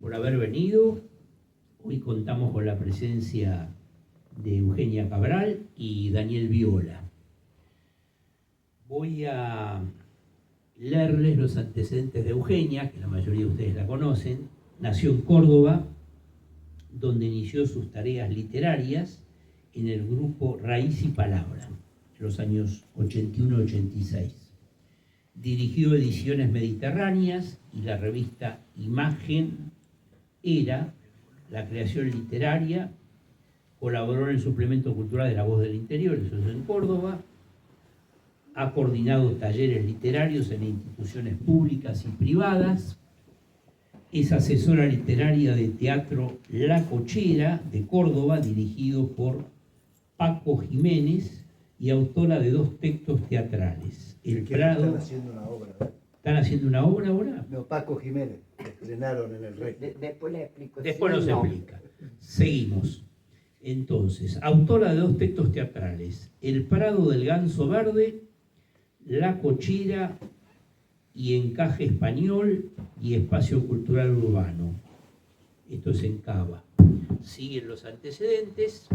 por haber venido. Hoy contamos con la presencia de Eugenia Cabral y Daniel Viola. Voy a leerles los antecedentes de Eugenia, que la mayoría de ustedes la conocen. Nació en Córdoba, donde inició sus tareas literarias en el grupo Raíz y Palabra, en los años 81-86. Dirigió Ediciones Mediterráneas y la revista Imagen Era, la creación literaria. Colaboró en el suplemento cultural de La Voz del Interior, eso es en Córdoba. Ha coordinado talleres literarios en instituciones públicas y privadas. Es asesora literaria de Teatro La Cochera de Córdoba, dirigido por Paco Jiménez, y autora de 2 textos teatrales. El Prado. Están haciendo una obra, ¿eh? ¿Están haciendo una obra ahora? No, Paco Jiménez, que estrenaron en el Rey. Después le explico. Después nos explica. Seguimos. Entonces, autora de 2 textos teatrales: El Prado del Ganso Verde, La Cochera y Encaje Español y Espacio Cultural Urbano. Esto es en Cava. Siguen los antecedentes.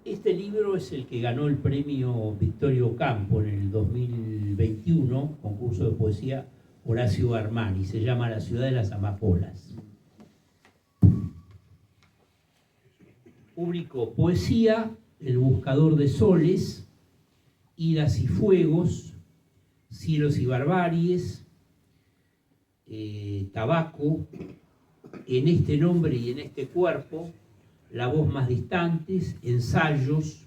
Este libro es el que ganó el premio Victorio Campo en el 2021, concurso de poesía Horacio Armani. Se llama La ciudad de las amapolas. Publicó poesía, El buscador de soles, Iras y fuegos, Cielos y barbaries, Tabaco, En este nombre y en este cuerpo, La voz más distantes, Ensayos,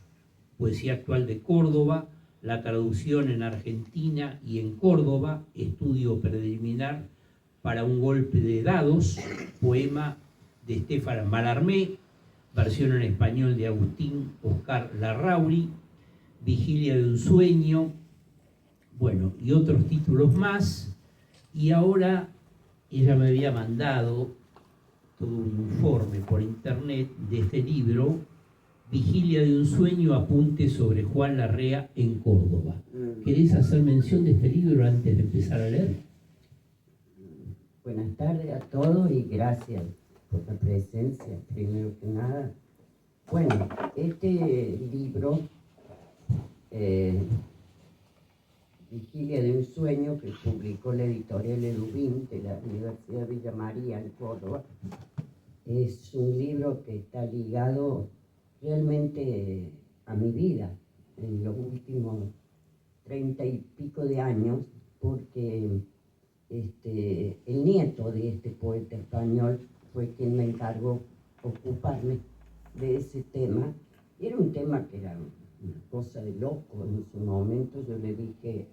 Poesía actual de Córdoba, La traducción en Argentina y en Córdoba, Estudio preliminar para un golpe de dados, poema de Estefan Mallarmé, versión en español de Agustín Oscar Larrauri, Vigilia de un sueño, bueno, y otros títulos más. Y ahora ella me había mandado todo un informe por internet de este libro, Vigilia de un sueño, apuntes sobre Juan Larrea en Córdoba. ¿Querés hacer mención de este libro antes de empezar a leer? Buenas tardes a todos y gracias por la presencia, primero que nada. Bueno, este libro, Vigilia de un sueño, que publicó la editorial Edubín de la Universidad de Villa María en Córdoba, es un libro que está ligado realmente a mi vida en los últimos 30 y pico de años, porque el nieto de este poeta español fue quien me encargó ocuparme de ese tema. Era un tema que era una cosa de loco en su momento. Yo le dije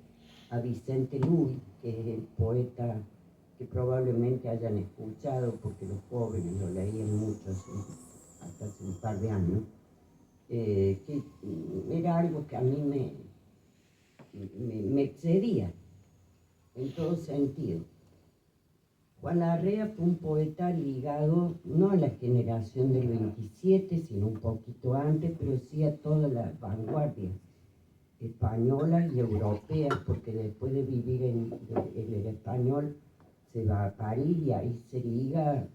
a Vicente Luis, que es el poeta que probablemente hayan escuchado, porque los jóvenes lo leían mucho hasta hace un par de años, que era algo que a mí me excedía en todo sentido. Juan Larrea fue un poeta ligado no a la generación del 27, sino un poquito antes, pero sí a todas las vanguardias españolas y europeas, porque después de vivir en el español se va a París y ahí se liga,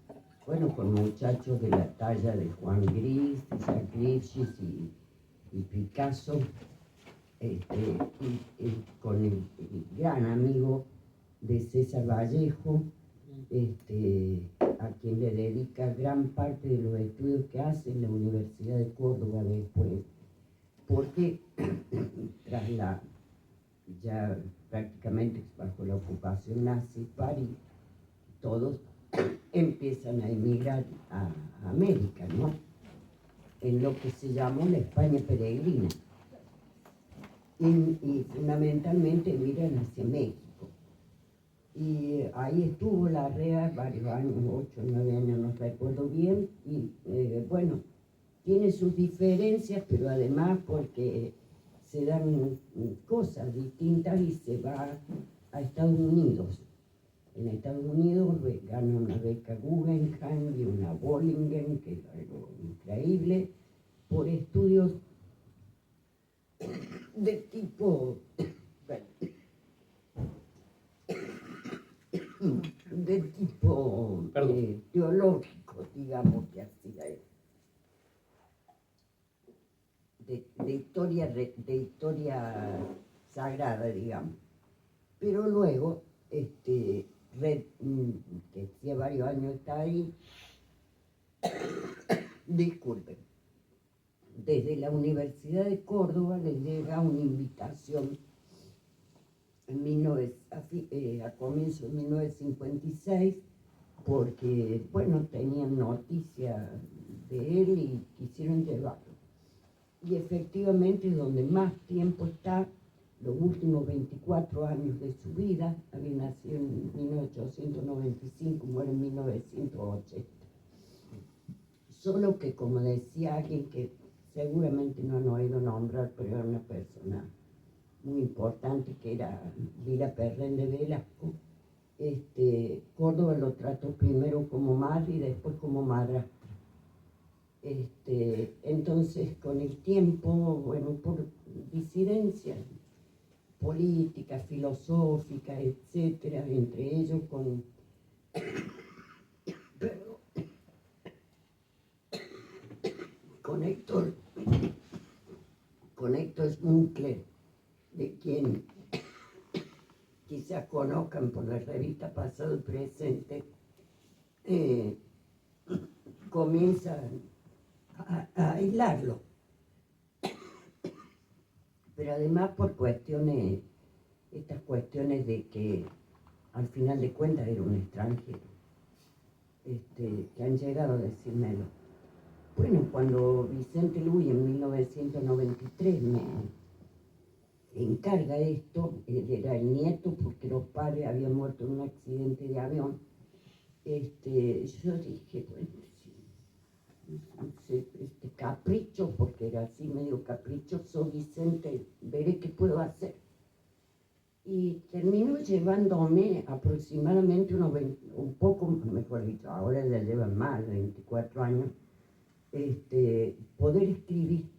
bueno, con muchachos de la talla de Juan Gris, Jacques Lipchitz y Picasso, y con el gran amigo de César Vallejo, a quien le dedica gran parte de los estudios que hace en la Universidad de Córdoba después, porque tras ya prácticamente bajo la ocupación nazi, París, todos empiezan a emigrar a América, ¿no? En lo que se llamó la España peregrina, y fundamentalmente emigran hacia México. Y ahí estuvo Larrea varios años, 8 o 9 años, no recuerdo bien, y bueno, tiene sus diferencias, pero además porque se dan cosas distintas y se va a Estados Unidos. En Estados Unidos gana una beca Guggenheim y una Bollingen, que es algo increíble, por estudios de tipo de tipo Perdón. teológico, digamos que hacía él. De historia sagrada, digamos. Pero luego, que hacía varios años está ahí, disculpen, desde la Universidad de Córdoba les llega una invitación a comienzos de 1956, porque, bueno, tenían noticia de él y quisieron llevarlo. Y efectivamente es donde más tiempo está, los últimos 24 años de su vida. Había nacido en 1895, muere en 1980. Solo que, como decía alguien que seguramente no han oído nombrar, pero era una persona muy importante, que era Lira Perrén de Velasco, Córdoba lo trató primero como madre y después como madrastra. Entonces, con el tiempo, bueno, por disidencias políticas, filosóficas, etcétera, entre ellos con Héctor Schmunkler, de quien quizás conozcan por la revista Pasado y Presente, comienzan a aislarlo. Pero además por estas cuestiones de que al final de cuentas era un extranjero, que han llegado a decírmelo. Bueno, cuando Vicente Luis en 1993 me encarga esto, él era el nieto porque los padres habían muerto en un accidente de avión, yo dije, bueno, capricho, porque era así medio caprichoso Vicente, veré qué puedo hacer. Y terminó llevándome aproximadamente un poco, mejor dicho, ahora ya llevan más de 24 años, poder escribir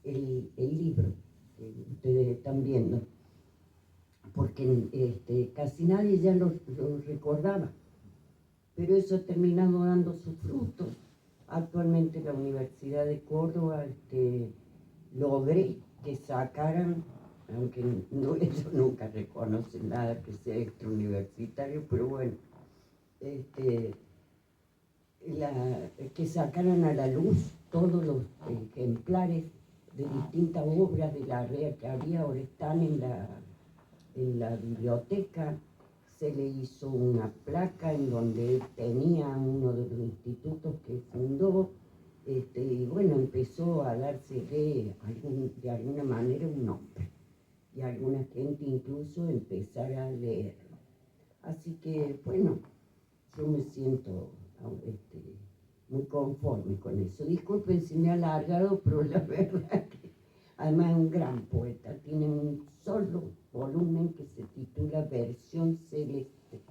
el libro que ustedes están viendo, porque casi nadie ya lo recordaba, pero eso ha terminado dando sus frutos. Actualmente en la Universidad de Córdoba logré que sacaran, aunque no, ellos nunca reconocen nada que sea extrauniversitario, pero bueno, que sacaran a la luz todos los ejemplares de distintas obras de la REA que había, ahora están en la biblioteca. Se le hizo una placa en donde él tenía uno de los institutos que fundó, y bueno, empezó a darse de alguna manera un nombre, y alguna gente incluso empezar a leerlo. Así que, bueno, yo me siento muy conforme con eso. Disculpen si me he alargado, pero la verdad que además es un gran poeta. Tiene un solo volumen que se titula Versión Celeste,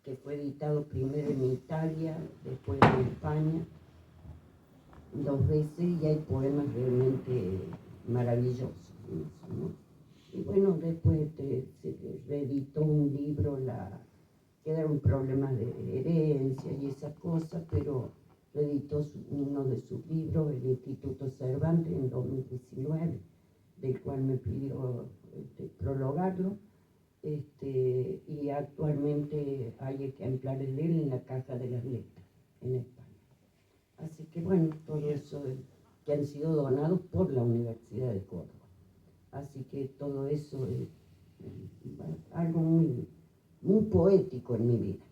que fue editado primero en Italia, después en España, 2 veces, y hay poemas realmente maravillosos, ¿no? Y bueno, después se reeditó un libro, quedaron problemas de herencia y esas cosas, pero reeditó uno de sus libros, el Instituto Cervantes, en 2019, del cual me pidió prologarlo, y actualmente hay ejemplares de él en la Caja de las Letras, en España. Así que bueno, todo eso que han sido donados por la Universidad de Córdoba. Así que todo eso es algo muy, muy poético en mi vida.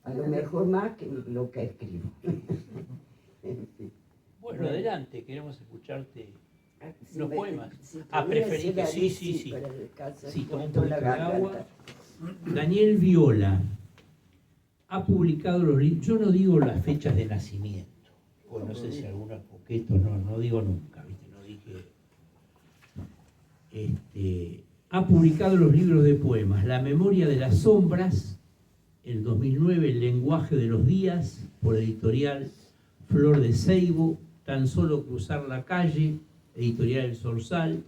A lo mejor más que lo que escribo. En fin. Bueno, adelante, queremos escucharte los poemas. Si Preferí que sí, sí. sí. Para descansar Sí, toma un poquito poquito la de agua. garganta. Daniel Viola ha publicado los libros, yo no digo las fechas de nacimiento, o no sé si algunos, porque esto no digo nunca, ¿viste? No dije. Ha publicado los libros de poemas, La memoria de las sombras, el 2009, El lenguaje de los días, por editorial Flor de Seibo, Tan solo cruzar la calle, editorial El Zorzal,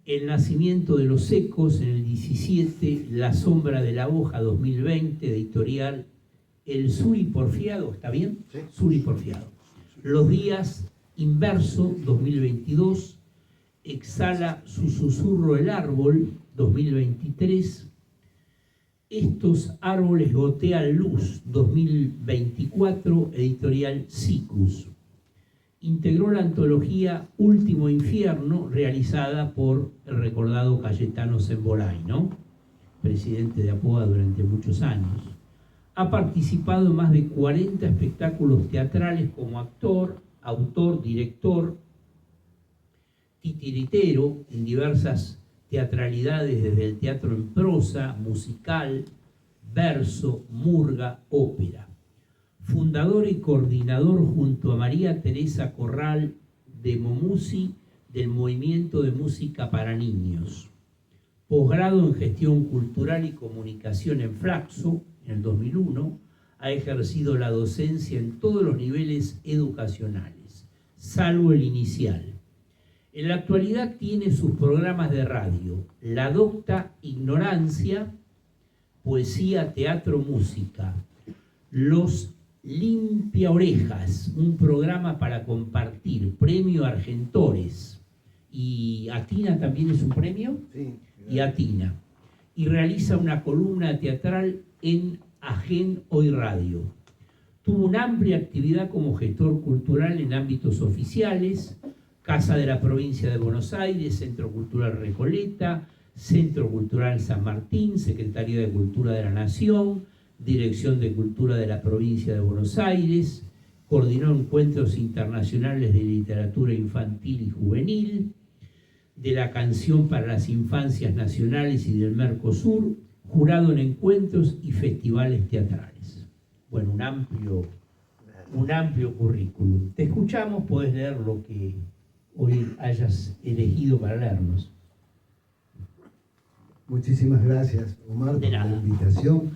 El nacimiento de los ecos en el 17, La sombra de la hoja 2020, de editorial El Sur y Porfiado, ¿está bien? Sí. Sur y Porfiado. Los días inverso 2022, Exhala su susurro el árbol 2023, Estos árboles gotean luz 2024, editorial Siccus. Integró la antología Último Infierno, realizada por el recordado Cayetano Sembolay, ¿no? Presidente de APOA durante muchos años. Ha participado en más de 40 espectáculos teatrales como actor, autor, director, titiritero en diversas teatralidades, desde el teatro en prosa, musical, verso, murga, ópera. Fundador y coordinador junto a María Teresa Corral de Momusi del Movimiento de Música para Niños. Posgrado en Gestión Cultural y Comunicación en Flaxo, en el 2001, ha ejercido la docencia en todos los niveles educacionales, salvo el inicial. En la actualidad tiene sus programas de radio, La Docta Ignorancia, Poesía, Teatro, Música, Los Limpia Orejas, un programa para compartir, Premio Argentores, y Atina también es un premio, Sí. y Atina, y realiza una columna teatral en Agen Hoy Radio. Tuvo una amplia actividad como gestor cultural en ámbitos oficiales, Casa de la Provincia de Buenos Aires, Centro Cultural Recoleta, Centro Cultural San Martín, Secretaría de Cultura de la Nación, Dirección de Cultura de la Provincia de Buenos Aires, coordinó encuentros internacionales de literatura infantil y juvenil, de la Canción para las Infancias Nacionales y del Mercosur, jurado en encuentros y festivales teatrales. Bueno, un amplio currículum. Te escuchamos, podés leer lo que hoy hayas elegido para leernos. Muchísimas gracias, Omar, por la invitación.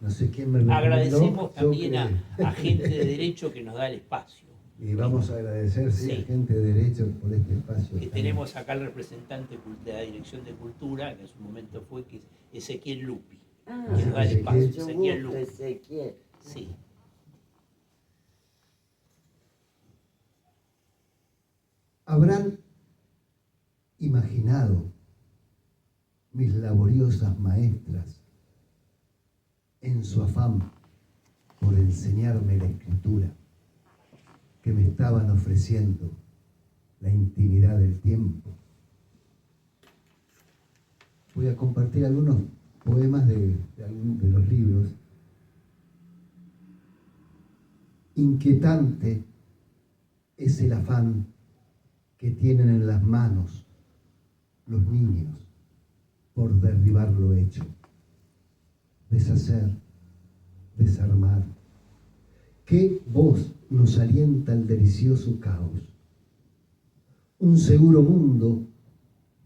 No sé quién me recomendó. Agradecemos Yo también que- a gente de derecho que nos da el espacio. Y vamos a agradecer, sí, Sí. a gente de derecho por este espacio. Que tan- tenemos acá el representante de la Dirección de Cultura, que en su momento fue, que es Ezequiel Lupi. Ah, Que nos da el espacio, mucho Ezequiel gusto, Lupi. Ezequiel. Sí. Habrán imaginado mis laboriosas maestras en su afán por enseñarme la escritura que me estaban ofreciendo la intimidad del tiempo. Voy a compartir algunos poemas de los libros. Inquietante es el afán que tienen en las manos los niños por derribar lo hecho, deshacer, desarmar. ¿Qué voz nos alienta el delicioso caos? Un seguro mundo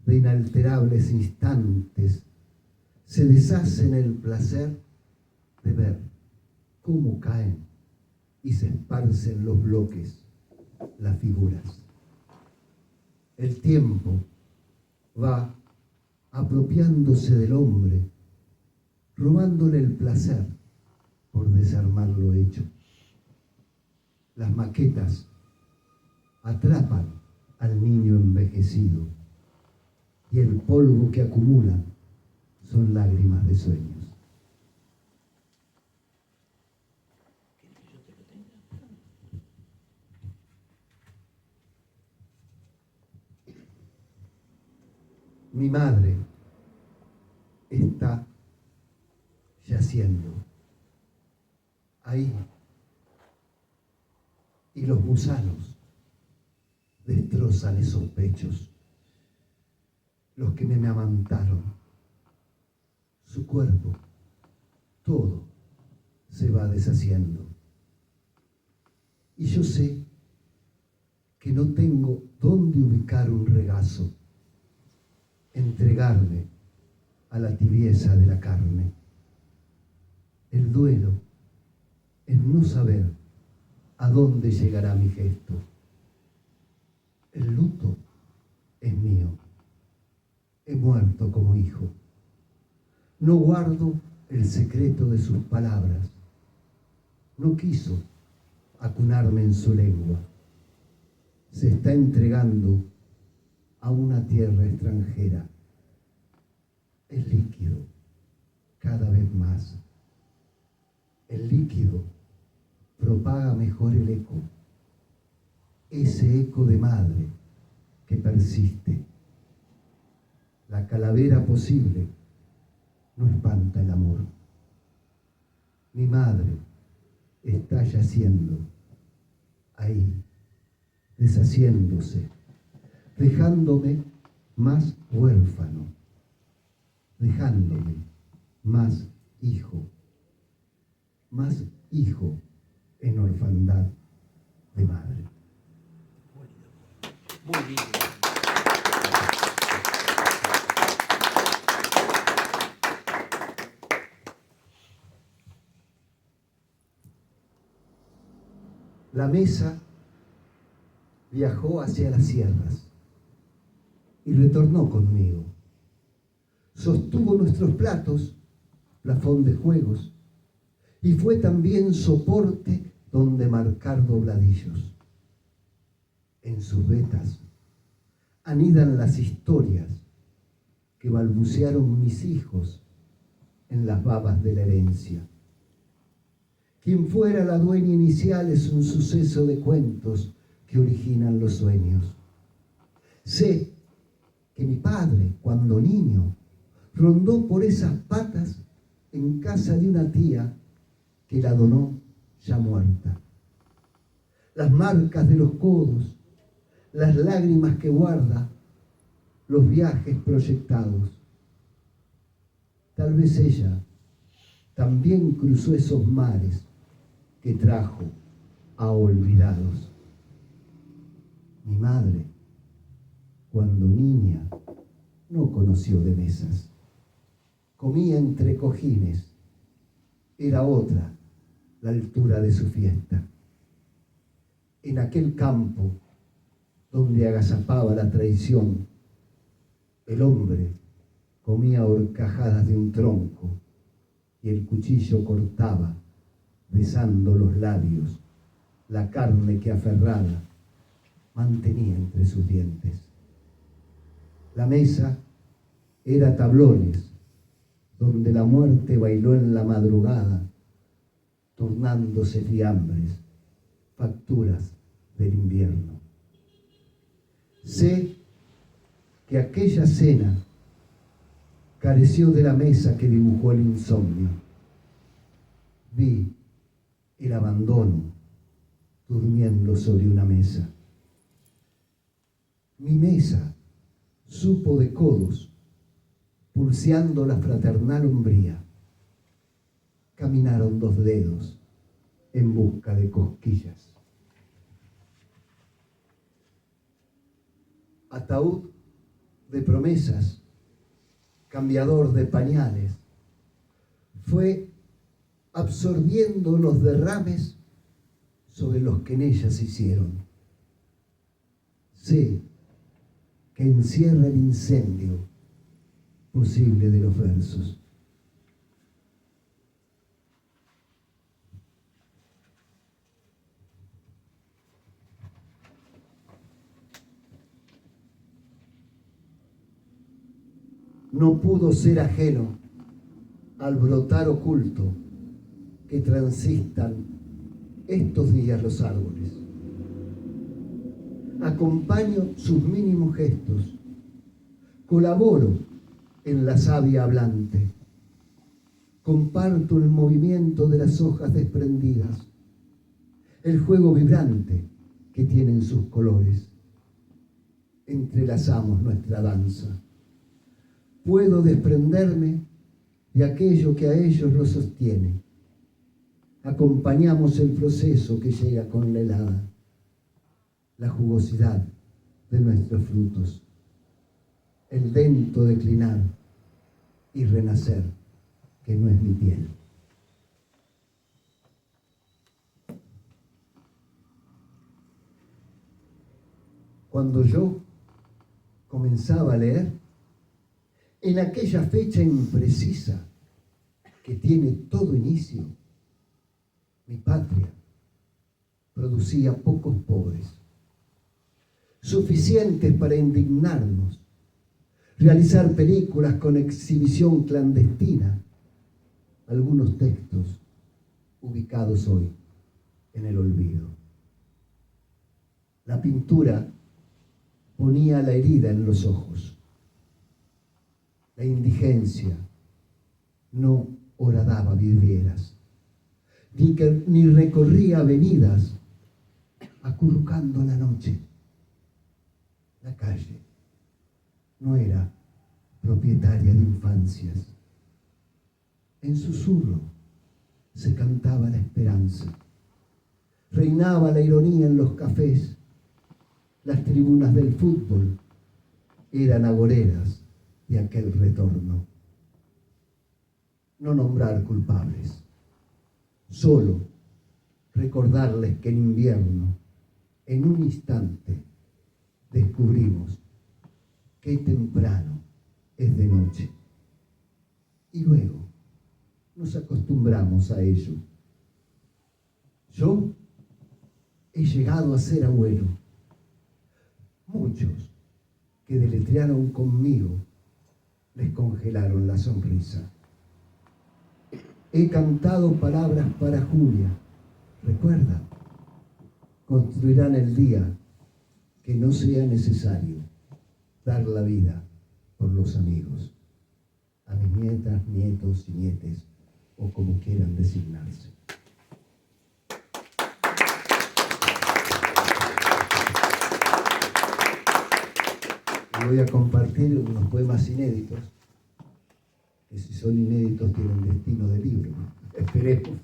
de inalterables instantes se deshace en el placer de ver cómo caen y se esparcen los bloques, las figuras. El tiempo va apropiándose del hombre, robándole el placer por desarmar lo hecho. Las maquetas atrapan al niño envejecido y el polvo que acumulan son lágrimas de sueños. Mi madre está yaciendo ahí y los gusanos destrozan esos pechos, los que me amamantaron. Su cuerpo, todo se va deshaciendo. Y yo sé que no tengo dónde ubicar un regazo, entregarme a la tibieza de la carne. El duelo es no saber a dónde llegará mi gesto. El luto es mío He muerto como hijo. No guardo el secreto de sus palabras. No quiso acunarme en su lengua. Se está entregando a una tierra extranjera. Es líquido cada vez más. El líquido propaga mejor el eco, ese eco de madre que persiste. La calavera posible no espanta el amor. Mi madre está yaciendo ahí, deshaciéndose, dejándome más huérfano, dejándome más hijo en orfandad de madre. Muy lindo. La mesa viajó hacia las sierras y retornó conmigo. Sostuvo nuestros platos, plafón de juegos, y fue también soporte donde marcar dobladillos. En sus vetas anidan las historias que balbucearon mis hijos en las babas de la herencia. Quien fuera la dueña inicial es un suceso de cuentos que originan los sueños. Sé que mi padre, cuando niño, rondó por esas patas en casa de una tía que la donó ya muerta. Las marcas de los codos, las lágrimas que guarda, los viajes proyectados. Tal vez ella también cruzó esos mares que trajo a olvidados. Mi madre, cuando niña, no conoció de mesas. Comía entre cojines. Era otra la altura de su fiesta. En aquel campo donde agazapaba la traición, el hombre comía horcajadas de un tronco y el cuchillo cortaba, besando los labios, la carne que aferrada mantenía entre sus dientes. La mesa era tablones donde la muerte bailó en la madrugada, tornándose fiambres, facturas del invierno. Sé que aquella cena careció de la mesa que dibujó el insomnio. Vi el abandono durmiendo sobre una mesa. Mi mesa supo de codos, pulseando la fraternal umbría. Caminaron dos dedos en busca de cosquillas. Ataúd de promesas, cambiador de pañales, fue absorbiendo los derrames sobre los que en ella se hicieron. Sé que encierra el incendio posible de los versos. No pudo ser ajeno al brotar oculto que transistan estos días los árboles. Acompaño sus mínimos gestos, colaboro en la savia hablante, comparto el movimiento de las hojas desprendidas, el juego vibrante que tienen sus colores. Entrelazamos nuestra danza. Puedo desprenderme de aquello que a ellos los sostiene. Acompañamos el proceso que llega con la helada, la jugosidad de nuestros frutos, el lento declinar y renacer, que no es mi piel. Cuando yo comenzaba a leer, En aquella fecha imprecisa que tiene todo inicio, mi patria producía pocos pobres, suficientes para indignarnos, realizar películas con exhibición clandestina, algunos textos ubicados hoy en el olvido. La pintura ponía la herida en los ojos. La indigencia no horadaba vidrieras, ni recorría avenidas acurrucando la noche. La calle no era propietaria de infancias. En susurro se cantaba la esperanza. Reinaba la ironía en los cafés. Las tribunas del fútbol eran agoreras de aquel retorno. No nombrar culpables, solo recordarles que en invierno, en un instante, descubrimos qué temprano es de noche. Y luego nos acostumbramos a ello. Yo he llegado a ser abuelo. Muchos que deletrearon conmigo les congelaron la sonrisa. He cantado palabras para Julia. Recuerda, construirán el día que no sea necesario dar la vida por los amigos. A mis nietas, nietos y nietes, o como quieran designarse. Voy a compartir unos poemas inéditos, que si son inéditos tienen destino de libro, esperemos.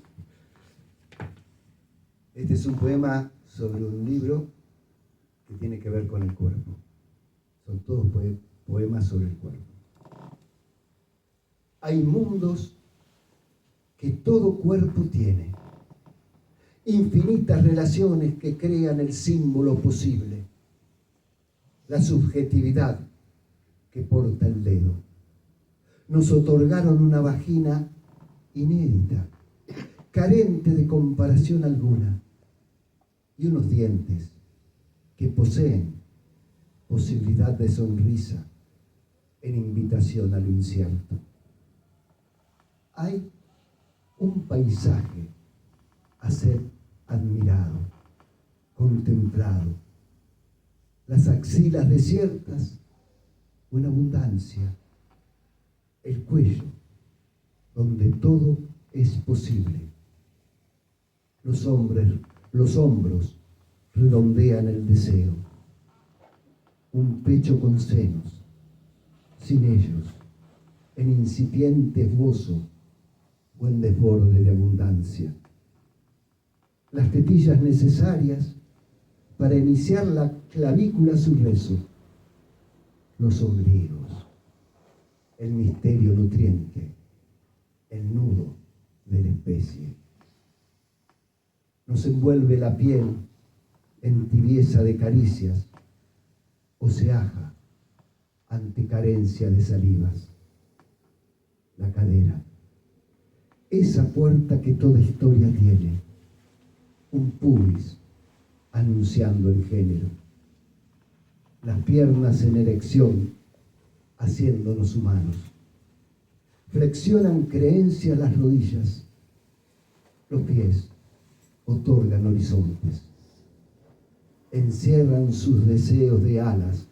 Este es un poema sobre un libro que tiene que ver con el cuerpo. Son todos poemas sobre el cuerpo. Hay mundos que todo cuerpo tiene, infinitas relaciones que crean el símbolo posible, la subjetividad que porta el dedo. Nos otorgaron una vagina inédita, carente de comparación alguna, y unos dientes que poseen posibilidad de sonrisa en invitación a lo incierto. Hay un paisaje a ser admirado, contemplado, las axilas desiertas o en abundancia, el cuello donde todo es posible. Los hombros redondean el deseo. Un pecho con senos, sin ellos, en incipiente esbozo o en desborde de abundancia. Las tetillas necesarias para iniciar la clavícula su rezo. Los ombligos, el misterio nutriente, el nudo de la especie. Nos envuelve la piel en tibieza de caricias o se aja ante carencia de salivas. La cadera, esa puerta que toda historia tiene, un pubis anunciando el género. Las piernas en erección, haciéndonos humanos. Flexionan creencias las rodillas. Los pies otorgan horizontes. Encierran sus deseos de alas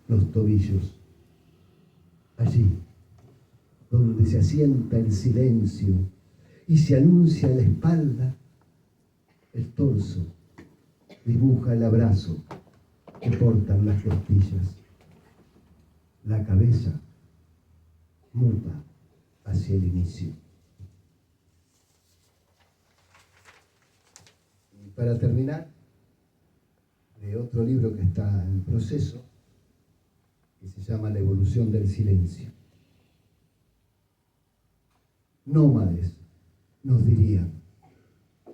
los tobillos. Allí, donde se asienta el silencio y se anuncia la espalda, el torso dibuja el abrazo que portan las costillas. La cabeza muta hacia el inicio. Y para terminar, de otro libro que está en proceso, que se llama La evolución del silencio. Nómades, nos dirían,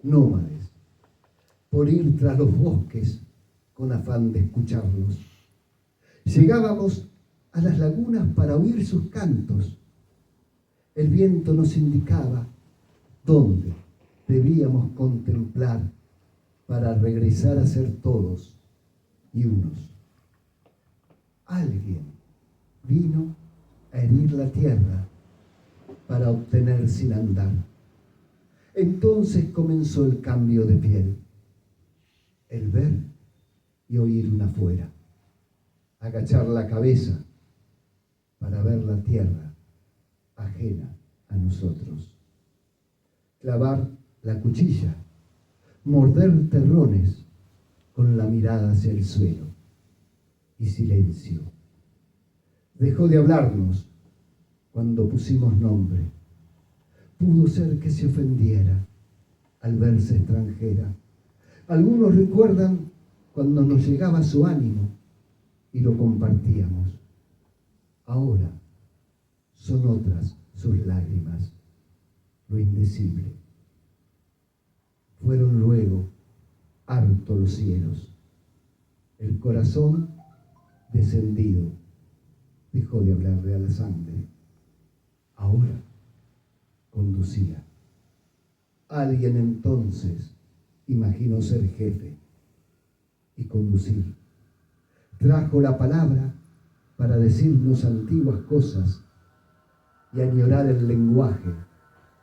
nómades, por ir tras los bosques con afán de escucharlos. Llegábamos a las lagunas para oír sus cantos. El viento nos indicaba dónde debíamos contemplar para regresar a ser todos y unos. Alguien vino a herir la tierra para obtener sin andar. Entonces comenzó el cambio de piel, el ver y oír una fuera, agachar la cabeza para ver la tierra ajena a nosotros, clavar la cuchilla, morder terrones con la mirada hacia el suelo y silencio. Dejó de hablarnos cuando pusimos nombre. Pudo ser que se ofendiera al verse extranjera. Algunos recuerdan cuando nos llegaba su ánimo y lo compartíamos. Ahora son otras sus lágrimas, lo indecible. Fueron luego hartos los cielos. El corazón descendido dejó de hablarle a la sangre. Ahora conducía. Alguien entonces imaginó ser jefe y conducir. Trajo la palabra para decirnos antiguas cosas y añorar el lenguaje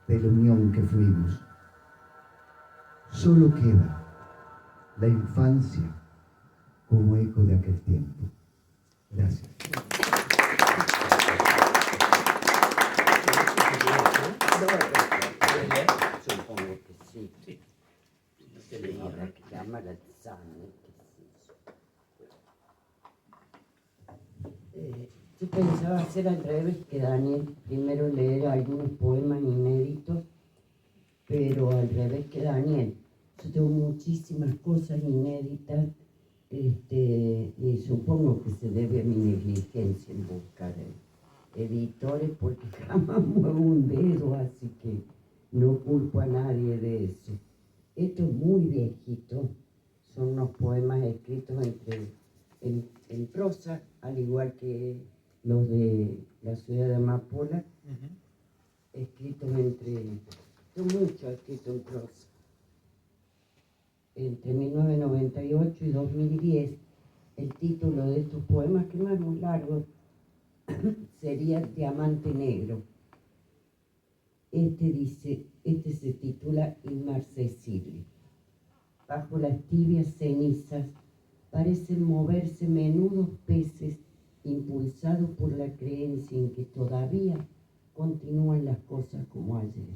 de la unión que fuimos. Solo queda la infancia como eco de aquel tiempo. Gracias. Supongo que sí. Sí. Ahora que llama la sangre, ¿qué es eso? Yo pensaba hacer al revés que Daniel, primero leer algunos poemas inéditos, pero al revés que Daniel. Yo tengo muchísimas cosas inéditas, y supongo que se debe a mi negligencia en buscar editores, porque jamás muevo un dedo, así que no culpo a nadie de eso. Esto es muy viejito, son unos poemas escritos en prosa, al igual que los de la ciudad de Amapola, escritos son muchos escritos en prosa. Entre 1998 y 2010, el título de estos poemas, que no es muy largo, sería Diamante Negro. Este se titula Inmarcesible. Bajo las tibias cenizas parecen moverse menudos peces impulsados por la creencia en que todavía continúan las cosas como ayer.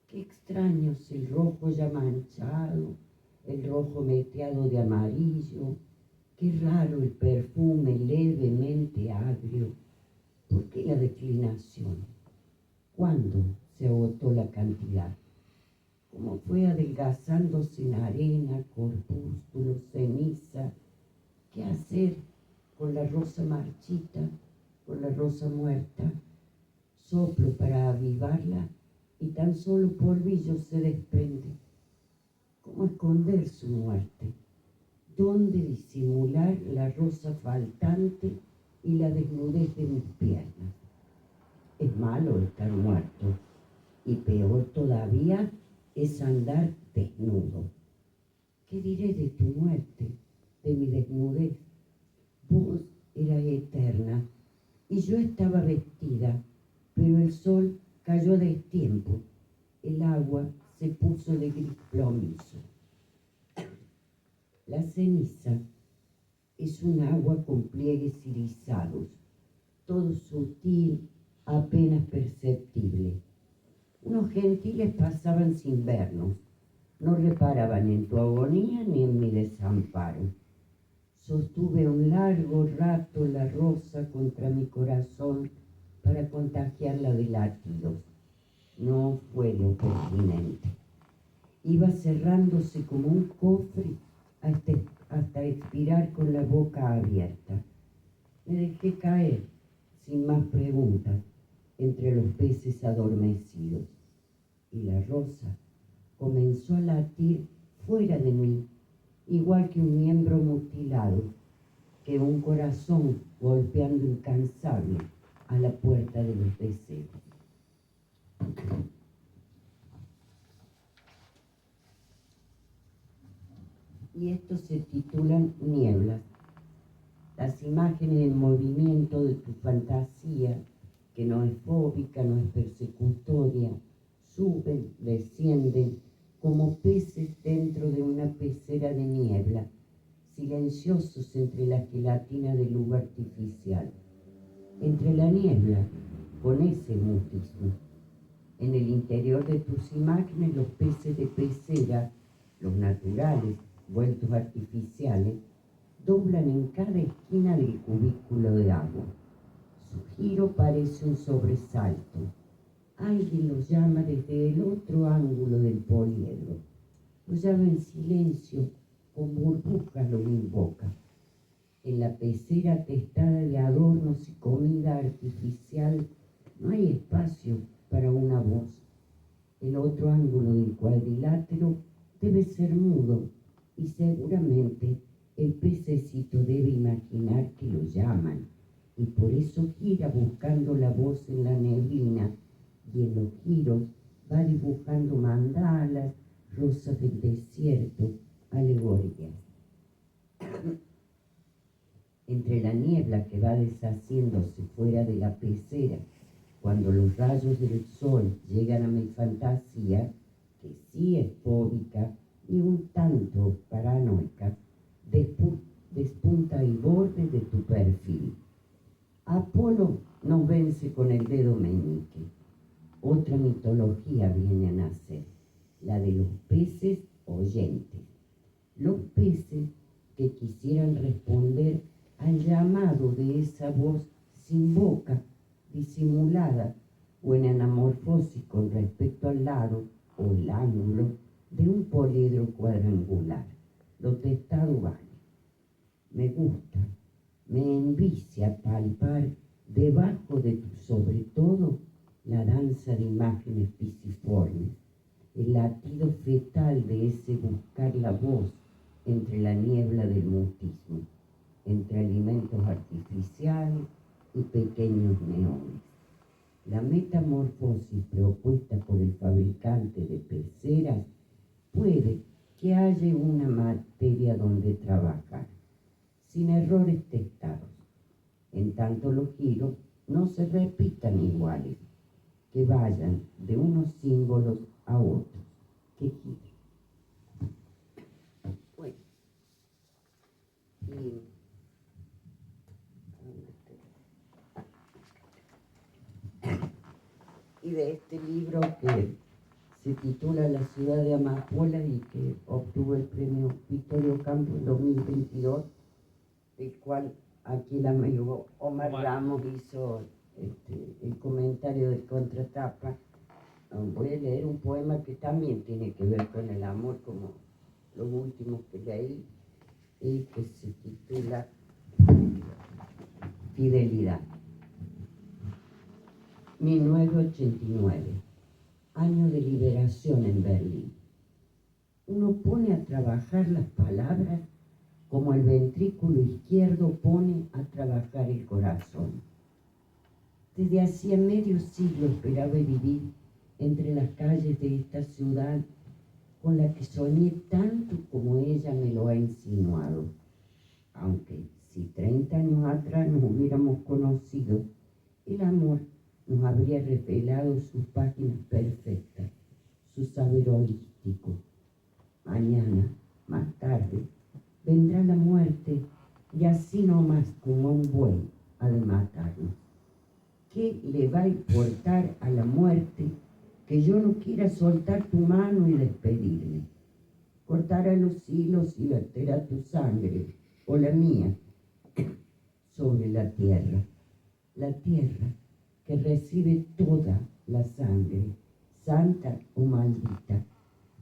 Qué extraños el rojo ya manchado, el rojo meteado de amarillo, qué raro el perfume levemente agrio. ¿Por qué la declinación? ¿Cuándo se agotó la cantidad? ¿Cómo fue adelgazándose en arena, corpúsculo, ceniza? ¿Qué hacer con la rosa marchita, con la rosa muerta? Soplo para avivarla y tan solo polvillo se desprende. ¿Cómo esconder su muerte? ¿Dónde disimular la rosa faltante y la desnudez de mis piernas? Es malo estar muerto, y peor todavía es andar desnudo. ¿Qué diré de tu muerte, de mi desnudez? Vos eras eterna y yo estaba vestida, pero el sol cayó a destiempo, el agua se puso de gris plomizo. La ceniza es un agua con pliegues irisados, todo sutil, apenas perceptible. Unos gentiles pasaban sin vernos, no reparaban en tu agonía ni en mi desamparo. Sostuve un largo rato la rosa contra mi corazón para contagiarla de latidos. No fue lo pertinente. Iba cerrándose como un cofre hasta expirar con la boca abierta. Me dejé caer, sin más preguntas, entre los peces adormecidos. Y la rosa comenzó a latir fuera de mí, igual que un miembro mutilado. que un corazón golpeando incansable a la puerta de los deseos. Y estos se titulan Nieblas. Las imágenes en movimiento de tu fantasía, que no es fóbica, no es persecutoria, suben, descienden como peces dentro de una pecera de niebla, silenciosos entre la gelatina de luz artificial. Entre la niebla, con ese mutismo. En el interior de tus imágenes, los peces de pecera, los naturales, vueltos artificiales, doblan en cada esquina del cubículo de agua. Su giro parece un sobresalto. Alguien los llama desde el otro ángulo del poliedro. Lo llama en silencio, con burbujas lo invoca. En la pecera atestada de adornos y comida artificial no hay espacio para una voz. El otro ángulo del cuadrilátero debe ser mudo y seguramente el pececito debe imaginar que lo llaman y por eso gira buscando la voz en la neblina y en los giros va dibujando mandalas, rosas del desierto, alegorías. Entre la niebla que va deshaciéndose fuera de la pecera, cuando los rayos del sol llegan a mi fantasía, que sí es fóbica y un tanto paranoica, despunta el borde de tu perfil. Apolo nos vence con el dedo meñique. Otra mitología viene a nacer, la de los peces oyentes. Los peces que quisieran responder al llamado de esa voz sin boca, disimulada o en anamorfosis con respecto al lado o el ángulo de un poliedro cuadrangular. Lo testado vale. Me gusta, me envicia palpar debajo de tu sobre todo la danza de imágenes pisiformes, el latido fetal de ese buscar la voz entre la niebla del mutismo, entre alimentos artificiales y pequeños neones. La metamorfosis propuesta por el fabricante de peceras puede que haya una materia donde trabajar, sin errores testados. En tanto los giros no se repitan iguales, que vayan de unos símbolos a otros, que giren. Bueno, y de este libro que se titula La ciudad de Amapola y que obtuvo el premio Victorio Campo en 2022, del cual aquí el amigo Omar Ramos hizo el comentario de contratapa. Voy a leer un poema que también tiene que ver con el amor, como los últimos que leí, y que se titula Fidelidad. 1989, año de liberación en Berlín. Uno pone a trabajar las palabras como el ventrículo izquierdo pone a trabajar el corazón. Desde hacía medio siglo esperaba vivir entre las calles de esta ciudad con la que soñé tanto como ella me lo ha insinuado. Aunque si 30 años atrás nos hubiéramos conocido, el amor nos habría revelado sus páginas perfectas, su saber holístico. Mañana, más tarde, vendrá la muerte y así nomás como un buey ha de matarnos. ¿Qué le va a importar a la muerte que yo no quiera soltar tu mano y despedirme? Cortará los hilos y verterá tu sangre, o la mía, sobre la tierra que recibe toda la sangre, santa o maldita,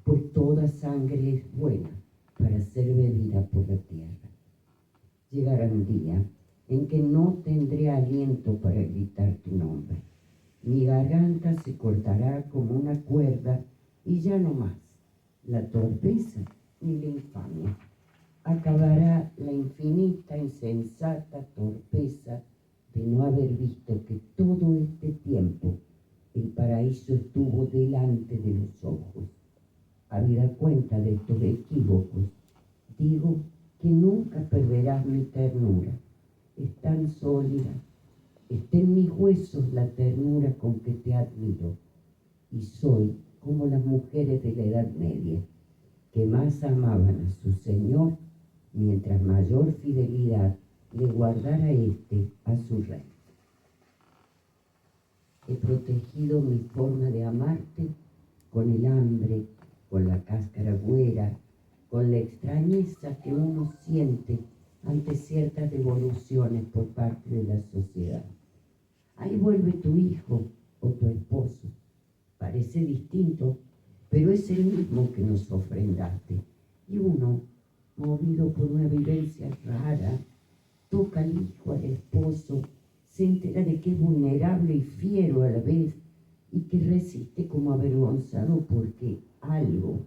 pues toda sangre es buena para ser bebida por la tierra. Llegará un día en que no tendré aliento para gritar tu nombre. Mi garganta se cortará como una cuerda y ya no más la torpeza ni la infamia. acabará la infinita, insensata torpeza de no haber visto que todo este tiempo el paraíso estuvo delante de los ojos. Habida cuenta de estos equívocos, digo que nunca perderás mi ternura. Es tan sólida, está en mis huesos la ternura con que te admiro, y soy como las mujeres de la Edad Media, que más amaban a su señor, mientras mayor fidelidad le guardara éste a su rey. He protegido mi forma de amarte con el hambre, con la cáscara güera, con la extrañeza que uno siente ante ciertas devoluciones por parte de la sociedad. Ahí vuelve tu hijo o tu esposo. Parece distinto, pero es el mismo que nos ofrendaste. Y uno, movido por una vivencia rara, toca al hijo, al esposo, se entera de que es vulnerable y fiero a la vez, y que resiste como avergonzado porque algo,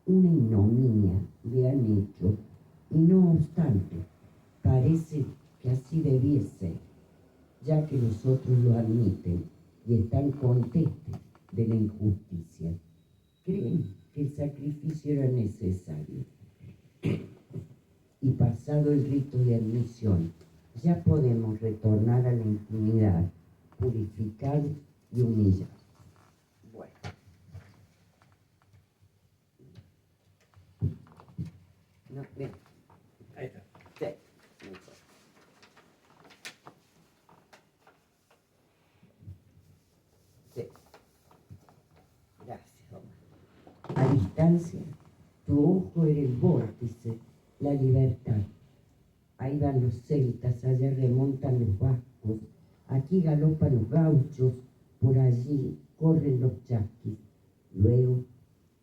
una ignominia, le han hecho, y no obstante, parece que así debiese, ya que los otros lo admiten y están contestes de la injusticia. Creen que el sacrificio era necesario. Y pasado el rito de admisión, ya podemos retornar a la intimidad, purificados y humillados. Bueno. No, bien. Ahí está. Sí, mejor. Sí. Gracias, Omar. A distancia, tu ojo era el vórtice, la libertad. Ahí van los celtas, allá remontan los vascos, aquí galopan los gauchos, por allí corren los chasquis. Luego,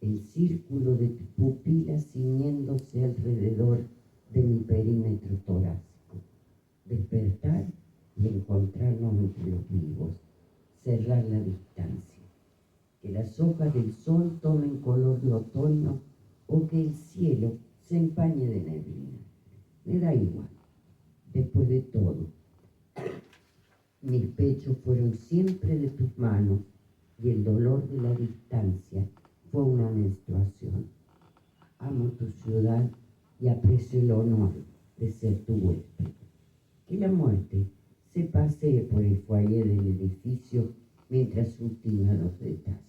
el círculo de tu pupila ciñéndose alrededor de mi perímetro torácico. Despertar y encontrarnos entre los vivos. Cerrar la distancia. Que las hojas del sol tomen color de otoño o que el cielo se empañe de neblina. Me da igual. Después de todo, mis pechos fueron siempre de tus manos y el dolor de la distancia fue una menstruación. Amo tu ciudad y aprecio el honor de ser tu huésped. Que la muerte se pasee por el foyer del edificio mientras ultima los detalles.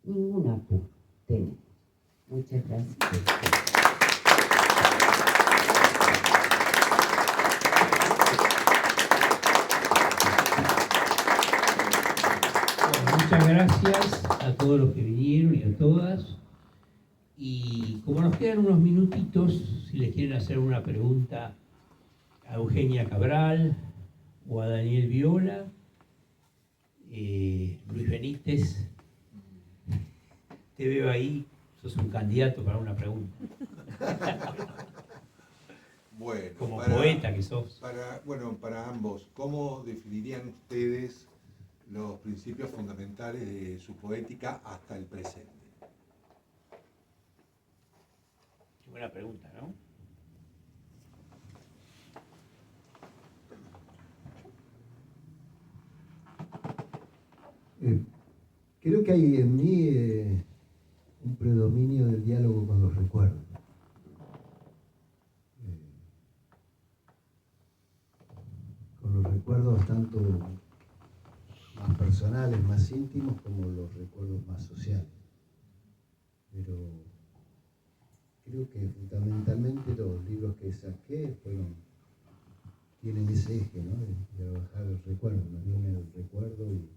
Ningún apuro tenemos. Muchas gracias. Muchas gracias a todos los que vinieron y a todas. Y como nos quedan unos minutitos, si les quieren hacer una pregunta a Eugenia Cabral o a Daniel Viola, Luis Benítez, te veo ahí, sos un candidato para una pregunta. Bueno, Como poeta que sos. Para ambos, ¿cómo definirían ustedes los principios fundamentales de su poética hasta el presente? Qué buena pregunta, ¿no? Creo que hay en mí un predominio del diálogo con los recuerdos. Con los recuerdos tanto más personales, más íntimos, como los recuerdos más sociales. Pero creo que fundamentalmente los libros que saqué tienen ese eje, ¿no? De trabajar el recuerdo, más bien el recuerdo y...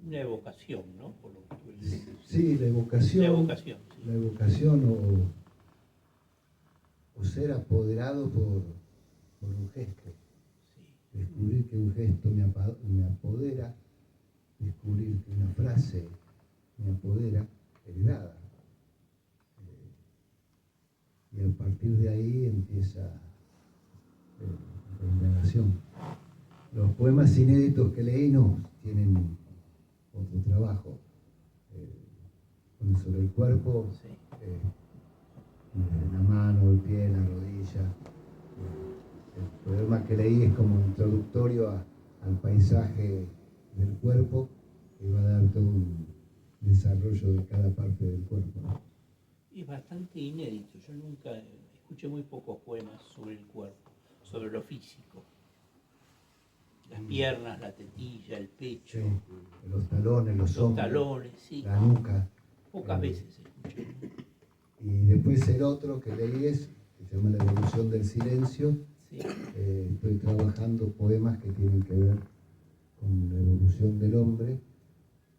Una evocación, ¿no? Por lo que tú dices. Sí, la evocación. La evocación, sí. La evocación o ser apoderado por un gesto. Sí. Descubrir que un gesto me apodera, descubrir que una frase me apodera, heredada. Y a partir de ahí empieza la indagación. Los poemas inéditos que leí no tienen otro trabajo. Sobre el cuerpo, Sí. la mano, pie, la rodilla. El poema que leí es como introductorio al paisaje del cuerpo, que va a dar todo un desarrollo de cada parte del cuerpo, ¿no? Es bastante inédito. Yo nunca escuché muy pocos poemas sobre el cuerpo, sobre lo físico. Las piernas, la tetilla, el pecho, Sí, los talones, los los hombros, talones, sí. la nuca. Pocas veces escuché. Y después el otro que leí que se llama La evolución del silencio. Sí. Estoy trabajando poemas que tienen que ver con la evolución del hombre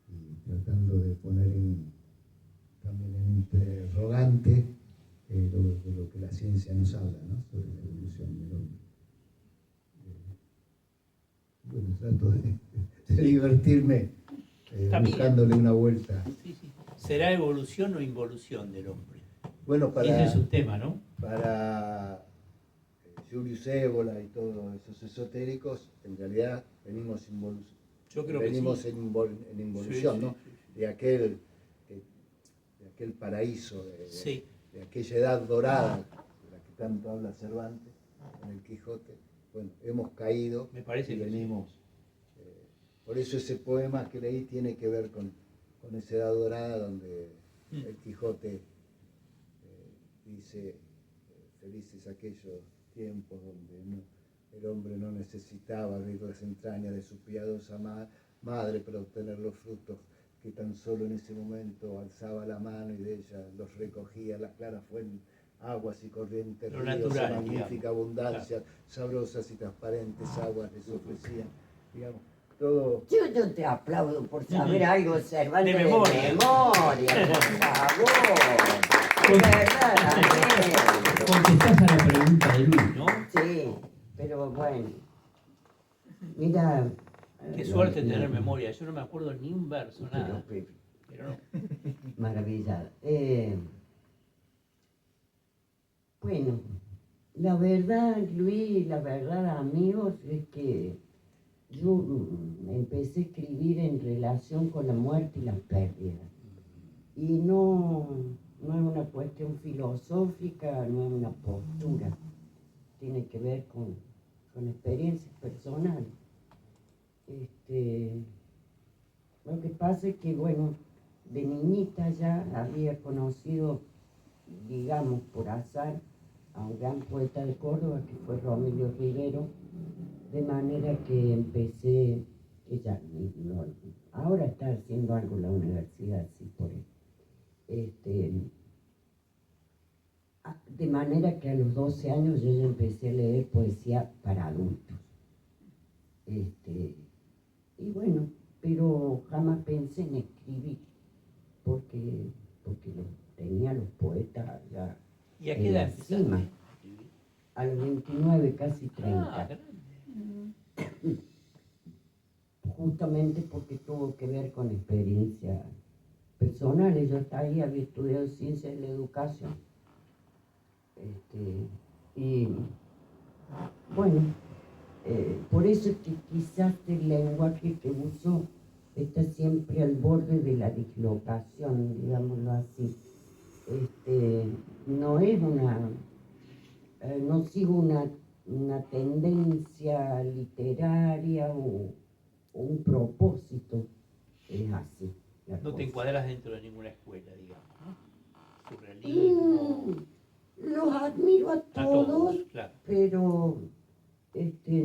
y tratando de poner también en interrogante de lo que la ciencia nos habla, ¿no? Sobre la evolución del hombre. Bueno, trato de divertirme buscándole una vuelta. Sí, sí. ¿Será evolución o involución del hombre? Bueno, Ese es un tema, ¿no? para Julius Evola y todos esos esotéricos, en realidad venimos Yo creo que sí. en involución, Sí, ¿no? sí, sí, sí. De aquel paraíso, Sí. de aquella edad dorada de la que tanto habla Cervantes en el Quijote. Bueno, hemos caído Me parece y que venimos. Por eso ese poema que leí tiene que ver con esa edad dorada donde el Quijote dice, felices aquellos tiempos donde el hombre no necesitaba abrir las entrañas de su piadosa madre para obtener los frutos que tan solo en ese momento alzaba la mano y de ella los recogía las claras fuentes, aguas y corrientes, Lo ríos natural, en magnífica digamos. abundancia, sabrosas y transparentes aguas les ofrecían, digamos, todo. Yo te aplaudo por saber algo, Cervantes, De memoria. memoria, por favor. De verdad, Daniel. Contestás a la pregunta de Luis, ¿no? Sí, pero bueno. Mira. Qué suerte tener memoria. Yo no me acuerdo ni un verso, Pero, nada. Pero no. maravillada. Bueno, la verdad, Luis, la verdad, amigos, es que yo empecé a escribir en relación con la muerte y las pérdidas. Y no es una cuestión filosófica, no es una postura. Tiene que ver con experiencias personales. Lo que pasa es que, bueno, de niñita ya había conocido, digamos, por azar, a un gran poeta de Córdoba que fue Romelio Rivero, de manera que empecé, ahora está haciendo algo en la universidad, sí, por él. De manera que a los 12 años yo ya empecé a leer poesía para adultos. Y bueno, pero jamás pensé en escribir, porque tenía los poetas ya ¿Y a qué en la edad empezaste? cima. A los 29, casi 30. Ah, grande. Justamente porque tuvo que ver con experiencias personales. Yo hasta ahí había estudiado ciencias de la educación. Y bueno, por eso es que quizás el lenguaje que uso está siempre al borde de la dislocación, digámoslo así. No es no sigo una tendencia literaria o un propósito, es así. No te cosa. encuadras dentro de ninguna escuela, digamos, ¿no? Surrealismo. Los admiro a todos, claro. pero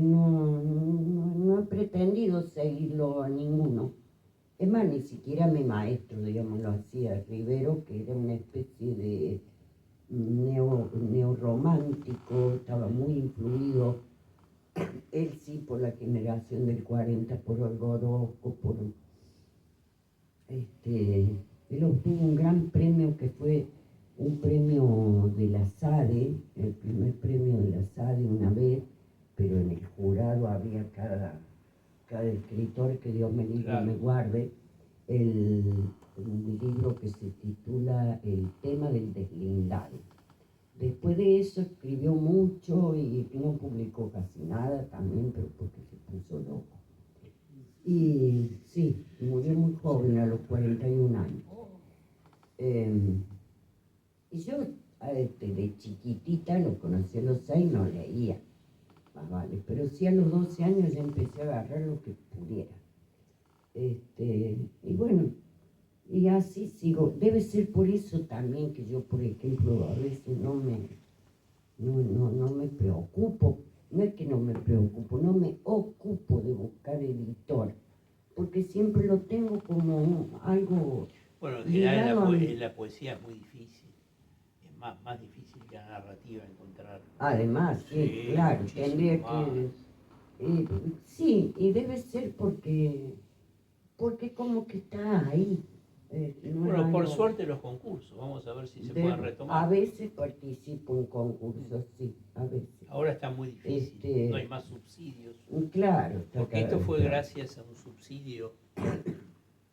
no he pretendido seguirlo a ninguno. Es más, ni siquiera mi maestro, digamos, lo hacía Rivero, que era una especie de neorromántico, estaba muy influido, él sí, por la generación del 40, por Orozco, él obtuvo un gran premio que fue un premio de la SADE, el primer premio de la SADE una vez, pero en el jurado había cada escritor, que Dios me libre y Claro. me guarde, un libro que se titula El tema del deslindado. Después de eso escribió mucho y no publicó casi nada también, pero porque se puso loco. Y sí, murió muy joven, a los 41 años. Y yo de chiquitita, lo conocí a los 6, no leía más vale, pero sí a los 12 años ya empecé a agarrar lo que pudiera. Y bueno, y así sigo. Debe ser por eso también que yo, por ejemplo, a veces no me preocupo, no es que no me preocupo, no me ocupo de buscar editor, porque siempre lo tengo como algo Bueno, en ligado general a en mí. la poesía es muy difícil, es más difícil que la narrativa encontrar. Además, sí, Sí, claro, muchísimo tendría más. que... sí, y debe ser porque como que está ahí. No es Bueno, por algo... suerte los concursos, vamos a ver si se pueden A retomar. veces participo en concursos, sí, a veces. Ahora está muy difícil, no hay más subsidios. Claro, está Porque esto cada vez fue peor. gracias a un subsidio